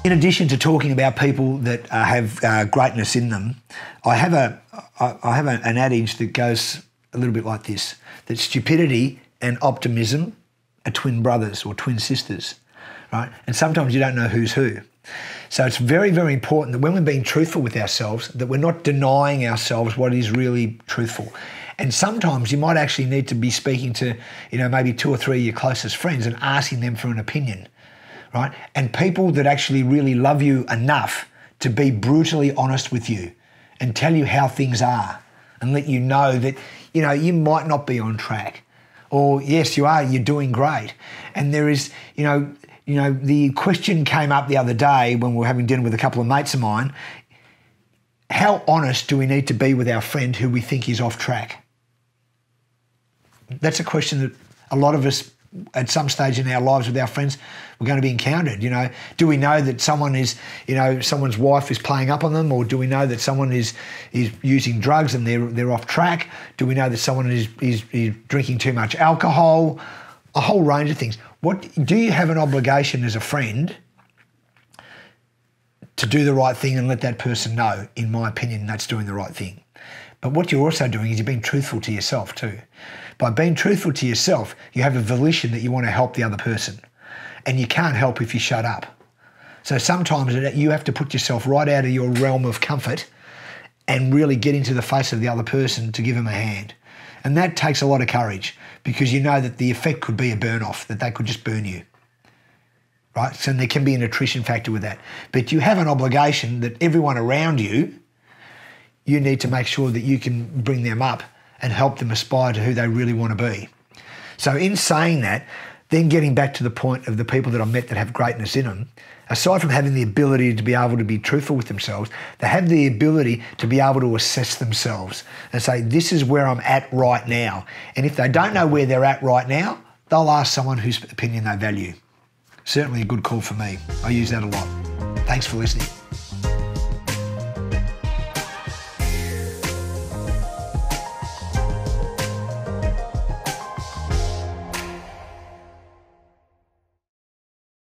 In addition to talking about people that have greatness in them, I have an adage that goes a little bit like this, that stupidity and optimism are twin brothers or twin sisters, right? And sometimes you don't know who's who. So it's very, very important that when we're being truthful with ourselves, that we're not denying ourselves what is really truthful. And sometimes you might actually need to be speaking to, maybe 2 or 3 of your closest friends and asking them for an opinion, right? And people that actually really love you enough to be brutally honest with you and tell you how things are and let you know that, you might not be on track. Or yes, you are, you're doing great. And there is, the question came up the other day when we were having dinner with a couple of mates of mine. How honest do we need to be with our friend who we think is off track? That's a question that a lot of us at some stage in our lives with our friends, we're going to be encountered. Do we know that someone is, someone's wife is playing up on them, or do we know that someone is using drugs and they're off track? Do we know that someone is drinking too much alcohol? A whole range of things. Do you have an obligation as a friend to do the right thing and let that person know? In my opinion, that's doing the right thing. But what you're also doing is you're being truthful to yourself too. By being truthful to yourself, you have a volition that you want to help the other person. And you can't help if you shut up. So sometimes you have to put yourself right out of your realm of comfort and really get into the face of the other person to give them a hand. And that takes a lot of courage, because you know that the effect could be a burn-off, that they could just burn you, right? So there can be an attrition factor with that. But you have an obligation that everyone around you, you need to make sure that you can bring them up and help them aspire to who they really want to be. So in saying that, then getting back to the point of the people that I've met that have greatness in them, aside from having the ability to be able to be truthful with themselves, they have the ability to be able to assess themselves and say, this is where I'm at right now. And if they don't know where they're at right now, they'll ask someone whose opinion they value. Certainly a good call for me. I use that a lot. Thanks for listening.